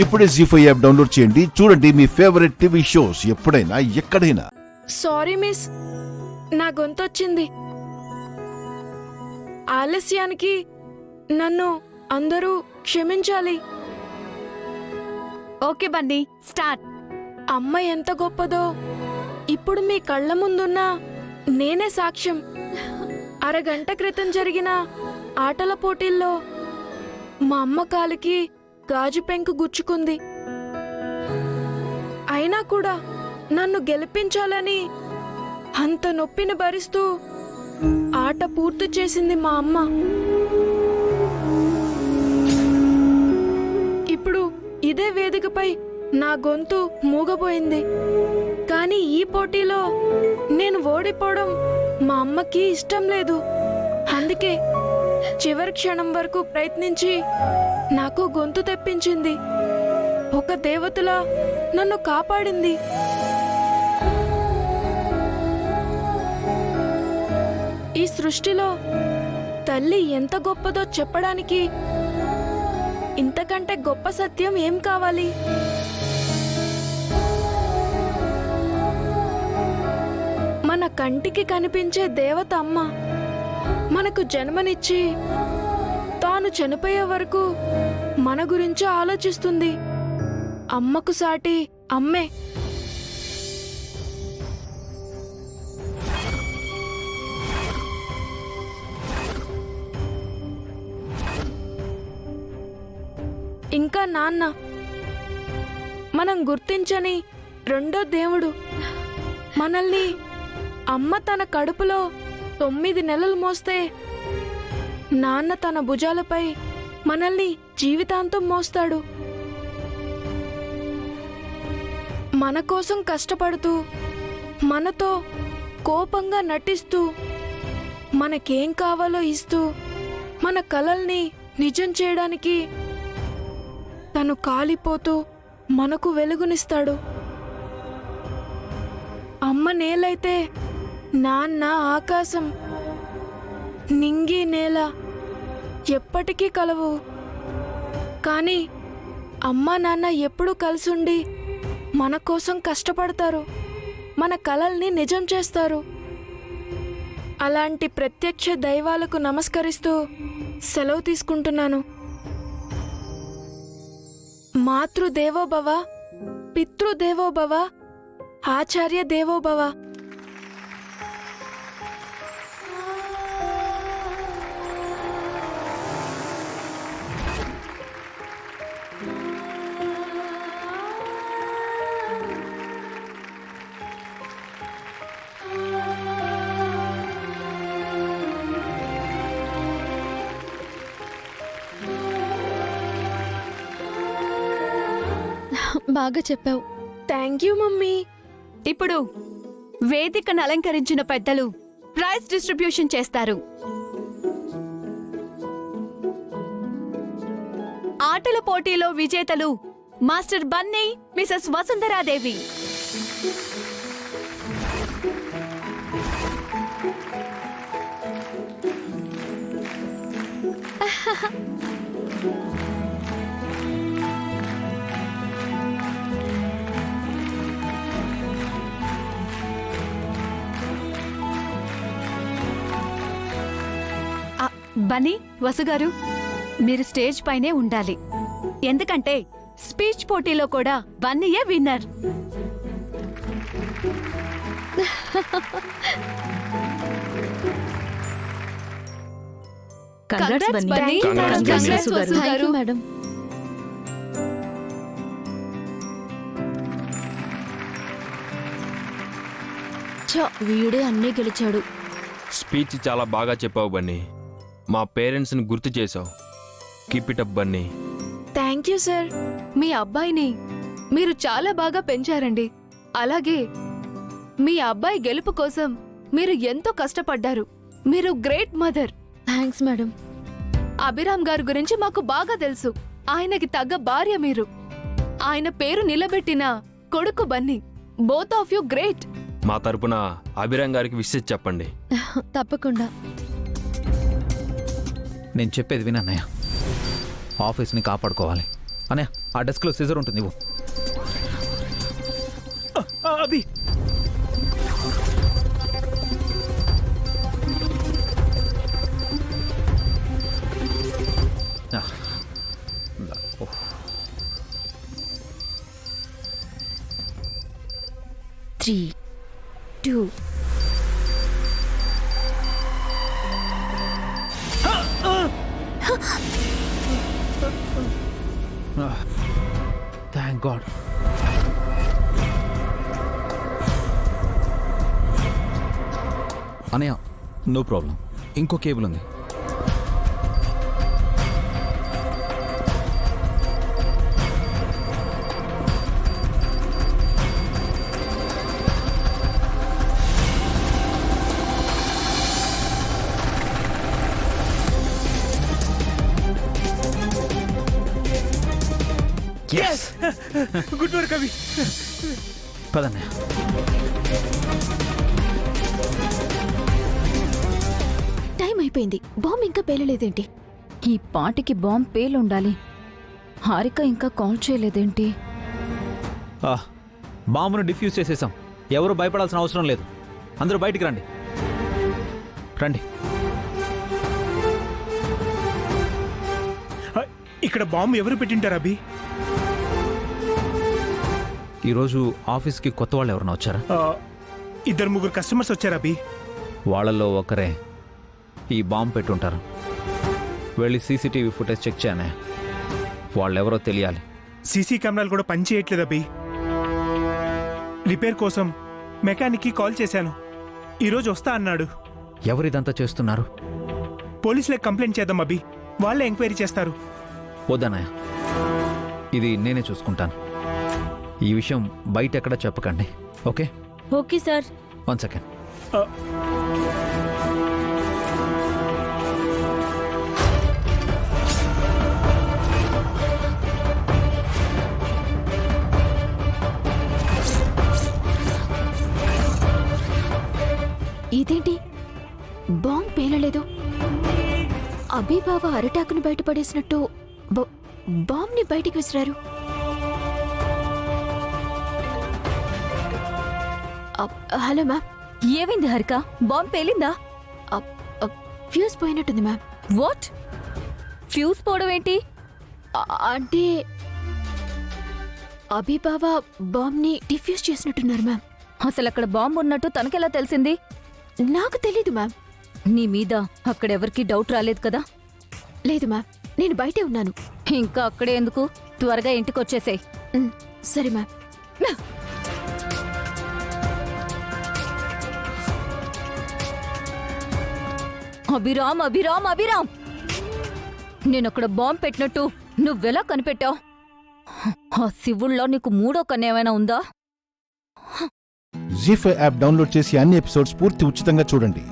ఇప్పుడే జీ5 app download చేయండి. చూడండి మీ ఫేవరెట్ టీవీ షోస్ ఎప్పుడైనా ఎక్కడైనా. సారీ మిస్, నా గొంతొచ్చింది. ఆలస్యానికి నన్ను అందరూ క్షమించాలి. Okay Bunny, start. అమ్మ ఎంత గొప్పదో ఇప్పుడు మీ కళ్ళ ముందున్నా నేనే సాక్ష్యం. అరగంట క్రితం జరిగిన ఆటల పోటీల్లో మా అమ్మ కాలికి గాజు పెంకు గుచ్చుకుంది. అయినా కూడా నన్ను గెలిపించాలని అంత నొప్పిని భరిస్తూ ఆట పూర్తి చేసింది మా అమ్మ. ఇప్పుడు ఇదే వేదికపై నా గొంతు మూగబోయింది. కానీ ఈ పోటీలో నేను ఓడిపోవడం మా అమ్మకి ఇష్టం లేదు. అందుకే చివరి క్షణం వరకు ప్రయత్నించి నాకు గొంతు తెప్పించింది. ఒక దేవతలా నన్ను కాపాడింది. ఈ సృష్టిలో తల్లి ఎంత గొప్పదో చెప్పడానికి ఇంతకంటే గొప్ప సత్యం ఏం కావాలి? మన కంటికి కనిపించే దేవత అమ్మ మనకు జన్మనిచ్చి తాను చనిపోయే వరకు మన గురించి ఆలోచిస్తుంది. అమ్మకు సాటి అమ్మే. ఇంకా నాన్న, మనం గుర్తించని రెండో దేవుడు. మనల్ని అమ్మ తన కడుపులో 9 నెలలు మోస్తే నాన్న తన భుజాలపై మనల్ని జీవితాంతం మోస్తాడు. మన కోసం కష్టపడుతూ, మనతో కోపంగా నటిస్తూ, మనకేం కావాలో ఇస్తూ, మన కలల్ని నిజం చేయడానికి తను కాలిపోతూ మనకు వెలుగునిస్తాడు. అమ్మ నేలైతే నాన్న ఆకాశం. నింగి నేల ఎప్పటికీ కలవు. కానీ అమ్మ నాన్న ఎప్పుడూ కలిసుండి మన కోసం కష్టపడతారు, మన కలల్ని నిజం చేస్తారు. అలాంటి ప్రత్యక్ష దైవాలకు నమస్కరిస్తూ సెలవు తీసుకుంటున్నాను. మాతృదేవోభవ, పితృదేవోభవ, ఆచార్య దేవోభవ. బాగా చెప్పావు. Thank you mummy. ఇప్పుడు వేదికను అలంకరించిన పెద్దలు ప్రైజ్ డిస్ట్రిబ్యూషన్ చేస్తారు. ఆటల పోటీలో విజేతలు మాస్టర్ బన్నీ, మిసెస్ వసుంధరాదేవి. బన్నీ, వసుగారు, మీరు స్టేజ్ పైనే ఉండాలి. ఎందుకంటే స్పీచ్ పోటీలో కూడా బన్నీయే winner. Congrats Bunny. Congrats వసుగారు. Madam. వీడే అన్నీ గెలిచాడు. స్పీచ్ చాలా బాగా చెప్పావు బన్నీ. మా పేరెంట్స్ని గుర్తు చేసావు. Keep it up Bunny. Thank you sir. మీ అబ్బాయిని మీరు చాలా బాగా పెంచారండి. అలాగే మీ అబ్బాయి గెలుపు కోసం మీరు ఎంతో కష్టపడ్డారు. మీరు great mother. Thanks madam. Abhiram గారి గురించి మాకు బాగా తెలుసు. ఆయనకి తగ్గ భార్య మీరు. ఆయన పేరు నిలబెట్టిన కొడుకు Bunny. Both of you great. మా తరపున అభిరామ్ గారికి విషెస్ చెప్పండి. తప్పకుండా. నేను చెప్పేది వినన్నయ్య. ఆఫీస్ని కాపాడుకోవాలి. అన్నయ్య ఆ డెస్క్లో సిజర్ ఉంటుంది నువ్వు. అభి త్రీ టూ థ్యాంక్ గాడ్. అనయ్య నో ప్రాబ్లం, ఇంకో కేబుల్ ఉంది. గుడ్ వర్క్ అభి. పదన్నయ్య. టైం అయిపోయింది, బాంబ్ ఇంకా పేలలేదేంటి? ఈ పాటికి బాంబ్ పేలుండాలి. హారిక ఇంకా కాల్ చేయలేదేంటి? బాంబును డిఫ్యూజ్ చేసేసాం. ఎవరు భయపడాల్సిన అవసరం లేదు. అందరూ బయటికి రండి. రండి. ఇక్కడ బాంబు ఎవరు పెట్టింటారు అభి? ఈరోజు ఆఫీస్కి కొత్త వాళ్ళు ఎవరైనా వచ్చారా? 2-3 కస్టమర్స్ వచ్చారు అభి. వాళ్ళల్లో ఒకరే ఈ బాంబు పెట్టుంటారు. వెళ్ళి సీసీటీవీ ఫుటేజ్ చెక్ చేయనే. వాళ్ళెవరో తెలియాలి. సీసీ కెమెరాలు కూడా పనిచేయట్లేదు అభి. రిపేర్ కోసం మెకానిక్కి కాల్ చేశాను. ఈరోజు వస్తా అన్నాడు. ఎవరిదంతా చేస్తున్నారు? పోలీసులకు కంప్లైంట్ చేద్దాం అభి, వాళ్ళే ఎంక్వైరీ చేస్తారు. వద్దన్నయ్య, ఇది నేనే చూసుకుంటాను. ఈ విషయం బయట ఎక్కడ చెప్పకండి. ఓకే? Okay sir. 1 సెకండ్. ఇదేంటి బాంబ్ పేలలేదు? అభిబావ అరటాకును బయటపడేసినట్టు బాంబ్ ని బయటికి విసిరారు. Hello ma'am. ఏమైంది హారిక? బాంబ్ పేలిందా? ఫ్యూజ్ పోయినట్టుంది మ్యామ్. వాట్? ఫ్యూజ్ పోవడం ఏంటి? అంటే అభిబావ బాంబ్ ని డిఫ్యూజ్ చేసినట్టున్నారు మ్యామ్. అసలు అక్కడ బాంబ్ ఉన్నట్టు తనకెలా తెలిసింది? నాకు తెలీదు మ్యామ్. నీ మీద అక్కడెవరికీ డౌట్ రాలేదు కదా? లేదు మ్యామ్, నేను బయటే ఉన్నాను. ఇంకా అక్కడే ఎందుకు? త్వరగా ఇంటికొచ్చేసేయ్. సరే మ్యామ్. అభిరామ్, అభిరామ్, అభిరామ్! నేనక్కడ బాంబ్ పెట్టినట్టు నువ్వెలా కనిపెట్టావు? ఆ శివుళ్ళో నీకు మూడో కన్నేమైనా ఉందా? జీ5 యాప్ డౌన్లోడ్ చేసి అన్ని ఎపిసోడ్స్ పూర్తి ఉచితంగా చూడండి.